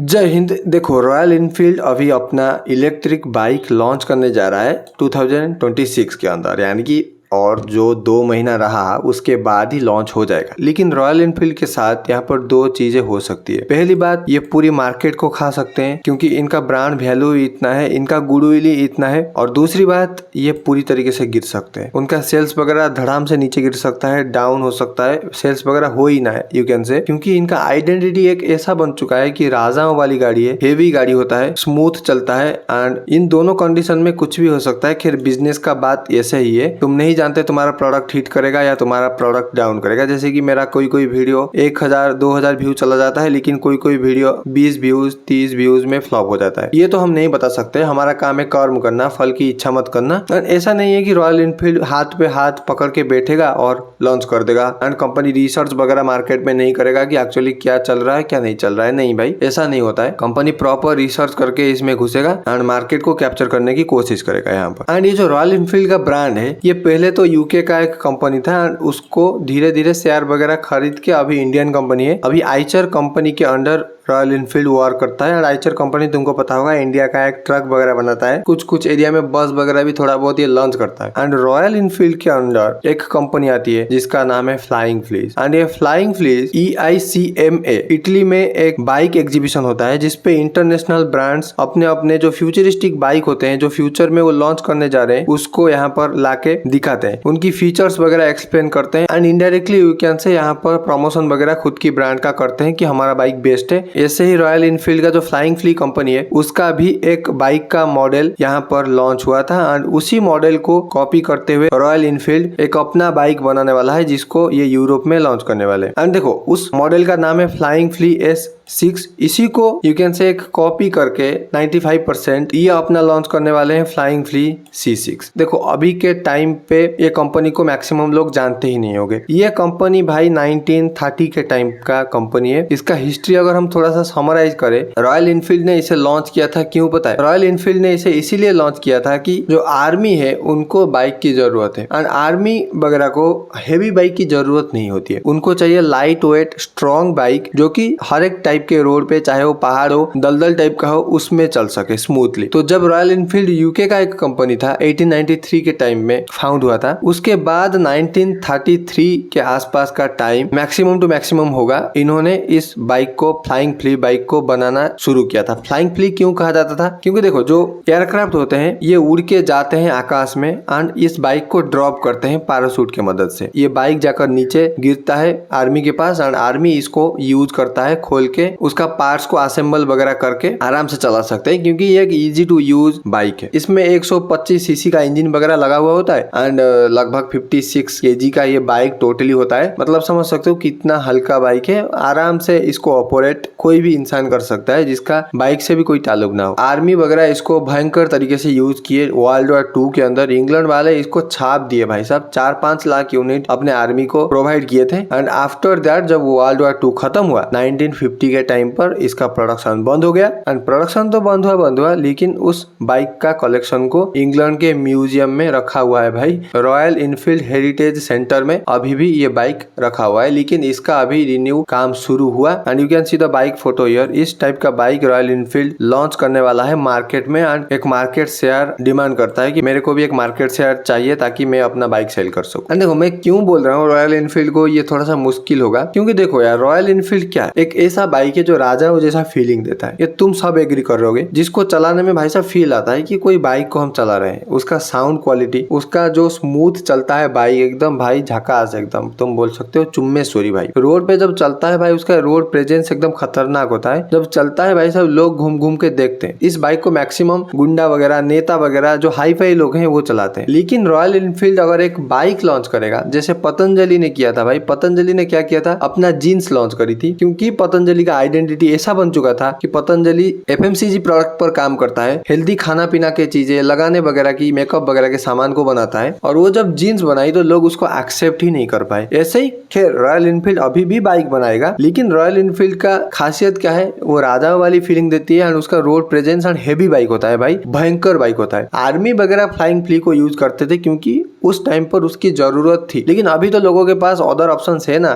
जय हिंद। देखो, royal Enfield अभी अपना इलेक्ट्रिक बाइक लॉन्च करने जा रहा है 2026 के अंदर, यानी कि और जो 2 महीना रहा उसके बाद ही लॉन्च हो जाएगा। लेकिन रॉयल इनफील्ड के साथ यहाँ पर 2 चीजें हो सकती है। पहली बात, ये पूरी मार्केट को खा सकते हैं क्योंकि इनका ब्रांड वैल्यू इतना है, इनका गुडविल ही इतना है। और दूसरी बात, ये पूरी तरीके से गिर सकते हैं, उनका सेल्स वगैरह धड़ाम से नीचे गिर सकता है, डाउन हो सकता है, सेल्स वगैरह हो ही ना है यू कैन से, क्योंकि इनका आइडेंटिटी एक ऐसा बन चुका है कि राजाओं वाली गाड़ी है, हेवी गाड़ी होता है, स्मूथ चलता है। एंड इन दोनों कंडीशन में कुछ भी हो सकता है। खैर, बिजनेस का बात ऐसे ही है, तुम नहीं जानते तुम्हारा प्रोडक्ट हिट करेगा या तुम्हारा प्रोडक्ट डाउन करेगा। जैसे कि मेरा कोई वीडियो 1000-2000 व्यू चला जाता है, लेकिन कोई वीडियो 20 व्यूज 30 व्यूज में फ्लॉप हो जाता है। ये तो हम नहीं बता सकते, हमारा काम है कर्म करना, फल की इच्छा मत करना। ऐसा नहीं है कि रॉयल इनफील्ड हाथ पे हाथ पकड़ के बैठेगा और लॉन्च कर देगा एंड कंपनी रिसर्च वगैरह मार्केट में नहीं करेगा कि एक्चुअली क्या चल रहा है क्या नहीं चल रहा है। नहीं भाई, ऐसा नहीं होता है। कंपनी प्रॉपर रिसर्च करके इसमें घुसेगा एंड मार्केट को कैप्चर करने की कोशिश करेगा यहाँ पर। एंड ये जो रॉयल इनफील्ड का ब्रांड है, ये पहले तो यूके का एक कंपनी था, उसको धीरे धीरे शेयर वगैरह खरीद के अभी इंडियन कंपनी है। अभी आइचर कंपनी के अंडर रॉयल इनफील्ड वर्क करता है। और आइचर कंपनी तुमको पता होगा, इंडिया का एक ट्रक वगैरह बनाता है, कुछ एरिया में बस वगैरह भी थोड़ा बहुत ये लॉन्च करता है। एंड रॉयल इनफील्ड के अंडर एक कंपनी आती है जिसका नाम है फ्लाइंग फ्लीस। एंड ये फ्लाइंग फ्लीस EICMA इटली में एक बाइक एग्जीबिशन होता है, जिसपे इंटरनेशनल ब्रांड्स अपने अपने जो फ्यूचरिस्टिक बाइक होते हैं, जो फ्यूचर में वो लॉन्च करने जा रहे हैं, उसको यहाँ पर लाके दिखाते हैं, उनकी फीचर्स वगैरह एक्सप्लेन करते हैं। And indirectly you can say यहाँ पर प्रमोशन वगैरह खुद की ब्रांड का करते हैं कि हमारा बाइक बेस्ट है। ऐसे ही रॉयल इनफील्ड का जो फ्लाइंग फ्ली कंपनी है, उसका भी एक बाइक का मॉडल यहाँ पर लॉन्च हुआ था। एंड उसी मॉडल को कॉपी करते हुए रॉयल इनफील्ड एक अपना बाइक बनाने वाला है, जिसको ये यूरोप में लॉन्च करने वाले हैं। एंड देखो, उस मॉडल का नाम है फ्लाइंग फ्ली S6। इसी को यू कैन से एक कॉपी करके 95% ये अपना लॉन्च करने वाले हैं फ्लाइंग फ्ली C6। देखो, अभी के टाइम पे ये कंपनी को मैक्सिमम लोग जानते ही नहीं होंगे। ये कंपनी भाई 1930 के टाइम का कंपनी है। इसका हिस्ट्री अगर हम थोड़ा सा समराइज करें, रॉयल इनफील्ड ने इसे लॉन्च किया था, क्यों पता है? रॉयल इनफील्ड ने इसे इसीलिए लॉन्च किया था कि जो आर्मी है उनको बाइक की जरूरत है। एंड आर्मी वगैरह को हेवी बाइक की जरूरत नहीं होती है, उनको चाहिए लाइट वेट स्ट्रॉन्ग बाइक, जो कि हर एक टाइप के रोड पे, चाहे वो पहाड़ हो, दलदल टाइप का हो, उसमें चल सके स्मूथली। तो जब रॉयल इनफील्ड यूके का एक कंपनी था, 1893 के टाइम में फाउंड हुआ था, उसके बाद 1933 के आसपास का टाइम मैक्सिमम टू मैक्सिमम होगा, इन्होंने इस बाइक को फ्लाइंग फ्ली बाइक को बनाना शुरू किया था। फ्लाइंग फ्ली क्यों कहा जाता था? क्योंकि देखो, जो एयरक्राफ्ट होते हैं ये उड़ के जाते हैं आकाश में एंड इस बाइक को ड्रॉप करते हैं पैराशूट के मदद से। ये बाइक जाकर नीचे गिरता है आर्मी के पास एंड आर्मी इसको यूज करता है, खोल के उसका पार्ट्स को असेंबल वगैरह करके आराम से चला सकते हैं, क्योंकि ये एक इजी टू यूज बाइक है। इसमें 125 सीसी का इंजन वगैरह लगा हुआ होता है एंड लगभग 56 kg का ये बाइक टोटली होता है। मतलब समझ सकते हो कितना हल्का बाइक है। आराम से इसको ऑपरेट कोई भी इंसान कर सकता है जिसका बाइक से भी कोई ताल्लुक ना हो। आर्मी वगैरह इसको भयंकर तरीके से यूज किए। वर्ल्ड वॉर 2 के अंदर इंग्लैंड वाले इसको छाप दिए भाई साहब, 4-5 लाख यूनिट अपने आर्मी को प्रोवाइड किए थे। एंड आफ्टर दैट जब वर्ल्ड वॉर 2 खत्म हुआ 1950 के टाइम पर, इसका प्रोडक्शन बंद हो गया। एंड प्रोडक्शन तो बंद हुआ, लेकिन उस बाइक का कलेक्शन को इंग्लैंड के म्यूजियम में रखा हुआ है भाई। रॉयल इनफील्ड हेरिटेज सेंटर में अभी भी ये बाइक रखा हुआ है, लेकिन इसका अभी रिन्यू काम शुरू हुआ। And you can see the bike photo here. इस टाइप का बाइक रॉयल इनफील्ड लॉन्च करने वाला है मार्केट में। एंड एक मार्केट शेयर डिमांड करता है कि मेरे को भी एक मार्केट शेयर चाहिए ताकि मैं अपना बाइक सेल कर सकूं। एंड देखो, मैं क्यों बोल रहा हूँ रॉयल इनफील्ड को ये थोड़ा सा मुश्किल होगा, क्योंकि देखो यार, रॉयल इनफील्ड क्या है? एक ऐसा बाइक है जो राजा जैसा फीलिंग देता है। ये तुम सब एग्री कर रहोगे। जिसको चलाने में भाई साहब फील आता है कि कोई बाइक को हम चला रहे हैं। उसका साउंड क्वालिटी, उसका जो स्मूथ चलता है बाइक, एकदम भाई झकास, एकदम तुम बोल सकते हो चुम्मेश्वरी भाई। रोड पे जब चलता है भाई, उसका रोड प्रेजेंस एकदम खतरनाक होता है। जब चलता है भाई साहब, लोग घूम घूम के देखते हैं। इस बाइक को मैक्सिमम गुंडा वगैरह, नेता वगैरह, जो हाई फाई लोग हैं वो चलाते हैं। लेकिन रॉयल इनफील्ड अगर एक बाइक लॉन्च करेगा, जैसे पतंजलि ने किया था भाई। पतंजलि ने क्या किया था? अपना जीन्स लॉन्च करी थी, क्योंकि पतंजलि का आइडेंटिटी ऐसा बन चुका था कि पतंजलि FMCG प्रोडक्ट पर काम करता है, हेल्दी खाना पीना के चीजें, लगाने वगैरह की, मेकअप वगैरह के सामान को बनाता है। और वो जब जीन्स बनाई तो लोग उसको एक्सेप्ट ही नहीं कर पाए। ऐसे ही खैर रॉयल इनफील्ड अभी भी बाइक बनाएगा, लेकिन रॉयल इनफील्ड का खासियत क्या है? वो राजा वाली फीलिंग देती है एंड उसका road presence and heavy bike होता है भाई, भयंकर बाइक होता है। आर्मी वगैरह फ्लाइंग फ्ली को यूज करते थे क्योंकि उस टाइम पर उसकी जरूरत थी। लेकिन अभी तो लोगों के पास अदर ऑप्शंस है ना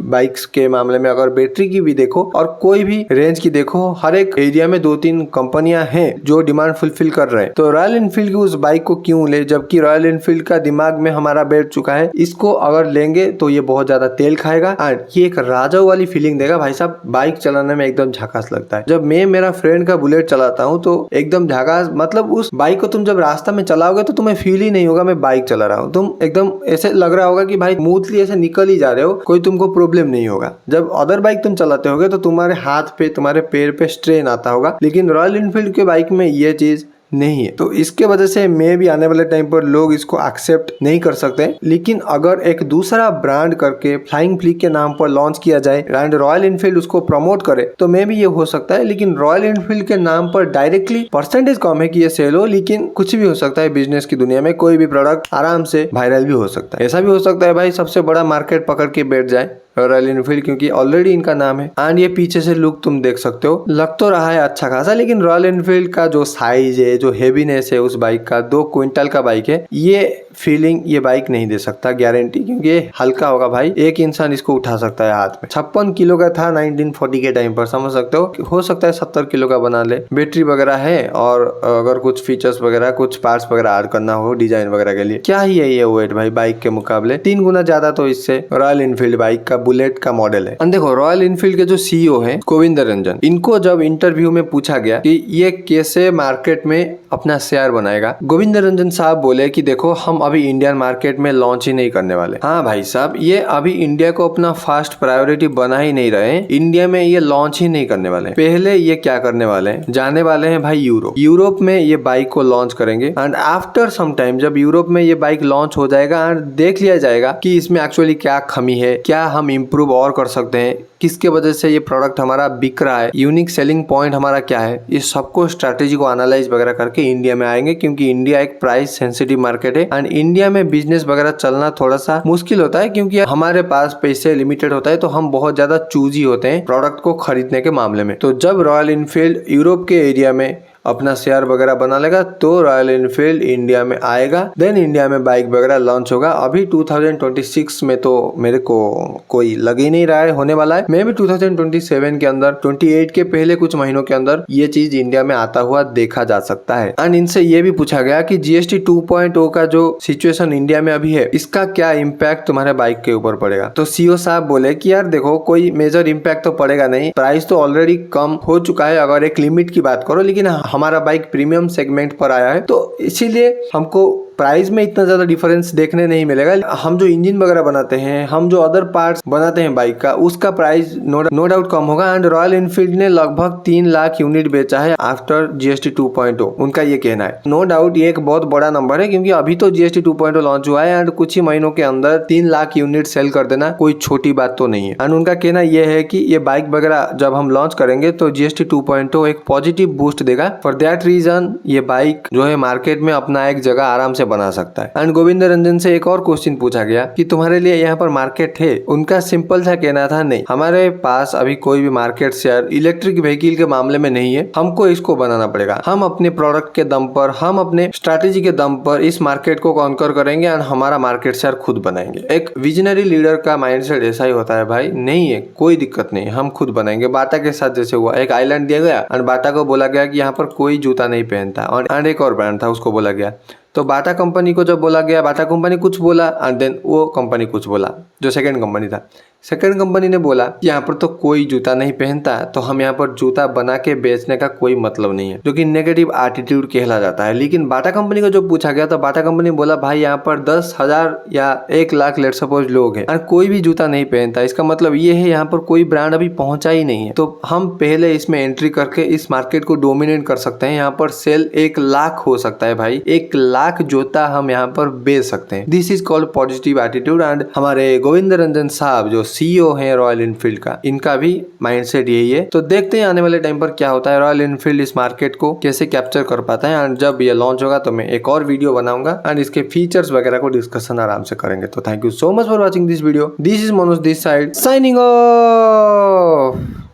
बाइक्स के मामले में। अगर बैटरी की भी देखो और कोई भी रेंज की देखो, हर एक एरिया में 2-3 कंपनियां हैं जो डिमांड फुलफिल कर रहे हैं। तो रॉयल एनफील्ड की उस बाइक को क्यों ले, जबकि रॉयल एनफील्ड का दिमाग में हमारा बैठ चुका है। इसको अगर लेंगे तो ये बहुत ज्यादा तेल खाएगा एंड ये एक राजाओं वाली फीलिंग देगा। भाई साहब बाइक चलाने में एकदम झकास लगता है। जब मैं मेरा फ्रेंड का बुलेट चलाता हूँ तो एकदम झकास, मतलब उस बाइक को तुम जब रास्ता में चलाओगे तो तुम्हें फील ही नहीं होगा मैं बाइक चला रहा हूँ। तुम एकदम ऐसे लग रहा होगा कि भाई स्मूथली ऐसे निकल ही जा रहे हो, कोई तुमको प्रॉब्लम नहीं होगा। जब अदर बाइक तुम चलाते होगे तो तुम्हारे हाथ पे, तुम्हारे पैर पे स्ट्रेन आता होगा, लेकिन रॉयल एनफील्ड के बाइक में ये चीज नहीं है। तो इसके वजह से मैं भी आने वाले टाइम पर लोग इसको एक्सेप्ट नहीं कर सकते। लेकिन अगर एक दूसरा ब्रांड करके फ्लाइंग फ्लिक के नाम पर लॉन्च किया जाए एंड रॉयल एनफील्ड उसको प्रमोट करे तो मे भी ये हो सकता है। लेकिन रॉयल एनफील्ड के नाम पर डायरेक्टली परसेंटेज कम है कि ये सेल हो, लेकिन कुछ भी हो सकता है। बिजनेस की दुनिया में कोई भी प्रोडक्ट आराम से वायरल भी हो सकता है। ऐसा भी हो सकता है भाई सबसे बड़ा मार्केट पकड़ के बैठ जाए रॉयल एनफील्ड, क्योंकि ऑलरेडी इनका नाम है। एंड ये पीछे से लुक तुम देख सकते हो, लग तो रहा है अच्छा खासा, लेकिन रॉयल एनफील्ड का जो साइज है, जो हेवीनेस है उस बाइक का, 2 क्विंटल का बाइक है, ये फीलिंग ये बाइक नहीं दे सकता गारंटी, क्योंकि ये हल्का होगा भाई। एक इंसान इसको उठा सकता है हाथ में। 56 किलो का था 1940 के टाइम पर, समझ सकते हो सकता है 70 किलो का बना ले। बैटरी वगैरह है और अगर कुछ फीचर्स वगैरह, कुछ पार्ट्स वगैरह ऐड करना हो डिजाइन वगैरह के लिए, क्या ही है ये वेट भाई बाइक के मुकाबले 3 गुना ज्यादा तो इससे रॉयल एनफील्ड बाइक का बुलेट का मॉडल है। देखो रॉयल एनफील्ड के जो सीईओ है गोविंद रंजन, इनको जब इंटरव्यू में पूछा गया कि ये कैसे मार्केट में अपना शेयर बनाएगा, गोविंद रंजन साहब बोले कि देखो हम अभी इंडियन मार्केट में लॉन्च ही नहीं करने वाले। हाँ भाई साहब, ये अभी इंडिया को अपना फर्स्ट प्रायोरिटी बना ही नहीं रहे, इंडिया में ये लॉन्च ही नहीं करने वाले। पहले ये क्या करने वाले हैं, जाने वाले हैं भाई यूरोप में ये बाइक को लॉन्च करेंगे। एंड आफ्टर सम टाइम जब यूरोप में ये बाइक लॉन्च हो जाएगा एंड देख लिया जाएगा कि इसमें एक्चुअली क्या कमी है, क्या हम इम्प्रूव और कर सकते हैं, किसके वजह से ये प्रोडक्ट हमारा बिक रहा है, यूनिक सेलिंग पॉइंट हमारा क्या है, इस सबको स्ट्रैटेजी को एनालाइज वगैरह करके इंडिया में आएंगे। क्योंकि इंडिया एक प्राइस सेंसिटिव मार्केट है एंड इंडिया में बिजनेस वगैरह चलना थोड़ा सा मुश्किल होता है, क्योंकि हमारे पास पैसे लिमिटेड होता है, तो हम बहुत ज्यादा चूजी होते हैं प्रोडक्ट को खरीदने के मामले में। तो जब रॉयल एनफील्ड यूरोप के एरिया में अपना शेयर वगैरह बना लेगा तो रॉयल एनफील्ड इंडिया में आएगा, देन इंडिया में बाइक वगैरह लॉन्च होगा। अभी 2026 में तो मेरे को कोई लग ही नहीं रहा है होने वाला है। मैं भी 2027 के अंदर, 28 के पहले कुछ महीनों के अंदर ये चीज इंडिया में आता हुआ देखा जा सकता है। एंड इनसे ये भी पूछा गया कि GST 2.0 का जो सिचुएशन इंडिया में अभी है, इसका क्या इम्पैक्ट तुम्हारे बाइक के ऊपर पड़ेगा। तो सीईओ साहब बोले कि यार देखो कोई मेजर इम्पैक्ट तो पड़ेगा नहीं, प्राइस तो ऑलरेडी कम हो चुका है अगर एक लिमिट की बात करो, लेकिन हमारा बाइक प्रीमियम सेगमेंट पर आया है तो इसीलिए हमको प्राइस में इतना ज्यादा डिफरेंस देखने नहीं मिलेगा। हम जो इंजन वगैरह बनाते हैं, हम जो अदर पार्ट्स बनाते हैं बाइक का, उसका प्राइस नो डाउट कम होगा। एंड रॉयल एनफील्ड ने लगभग 3 लाख यूनिट बेचा है आफ्टर GST 2.0, उनका ये कहना है। नो डाउट ये एक बहुत बड़ा नंबर है, क्योंकि अभी तो GST 2.0 लॉन्च हुआ है एंड कुछ ही महीनों के अंदर 3 लाख यूनिट सेल कर देना कोई छोटी बात तो नहीं है। एंड उनका कहना यह है कि ये बाइक वगैरह जब हम लॉन्च करेंगे तो GST 2.0 एक पॉजिटिव बूस्ट देगा। फॉर दैट रीजन ये बाइक जो है मार्केट में अपना एक जगह आराम से बना सकता है। एंड गोविंद रंजन से एक और क्वेश्चन पूछा गया कि तुम्हारे लिए यहाँ पर मार्केट है। उनका सिंपल सा कहना था नहीं, हमारे पास अभी कोई भी मार्केट शेयर इलेक्ट्रिक व्हीकल के मामले में नहीं है, हमको इसको बनाना पड़ेगा। हम अपने प्रोडक्ट के दम पर, हम अपने स्ट्रैटेजी के दम पर इस मार्केट को कॉन्कर करेंगे एंड हमारा मार्केट शेयर खुद बनाएंगे। एक विजनरी लीडर का माइंडसेट ऐसा ही होता है भाई, नहीं है कोई दिक्कत नहीं, हम खुद बनाएंगे। बाटा के साथ जैसे हुआ, एक आइलैंड दिया गया एंड बाटा को बोला गया कि यहाँ पर कोई जूता नहीं पहनता, और एक और ब्रांड था उसको बोला गया, तो बाटा कंपनी को जब बोला गया, बाटा कंपनी कुछ बोला एंड देन वो कंपनी कुछ बोला, जो सेकंड कंपनी था। सेकंड कंपनी ने बोला कि यहाँ पर तो कोई जूता नहीं पहनता, तो हम यहाँ पर जूता बना के बेचने का कोई मतलब नहीं है, जो कि नेगेटिव एटीट्यूड कहला जाता है। लेकिन बाटा कंपनी को जो पूछा गया तो बाटा कंपनी बोला भाई यहाँ पर 10,000 या 1 लाख लेट सपोज लोग हैं और कोई भी जूता नहीं पहनता, इसका मतलब ये है यहाँ पर कोई ब्रांड अभी पहुंचा ही नहीं है, तो हम पहले इसमें एंट्री करके इस मार्केट को डोमिनेट कर सकते हैं। यहाँ पर सेल 1 लाख हो सकता है भाई, 1 लाख जूता हम यहाँ पर बेच सकते हैं। This is called positive attitude. And हमारे गोविंद रंजन साहब जो सीईओ है रॉयल एनफील्ड का, इनका भी माइंडसेट यही है। तो देखते हैं आने वाले टाइम पर क्या होता है, रॉयल एनफील्ड इस मार्केट को कैसे कैप्चर कर पाता है। एंड जब ये लॉन्च होगा तो मैं एक और वीडियो बनाऊंगा एंड इसके फीचर्स वगैरह को डिस्कशन आराम से करेंगे। तो thank you so much for watching this video. This is Manoj this side signing off.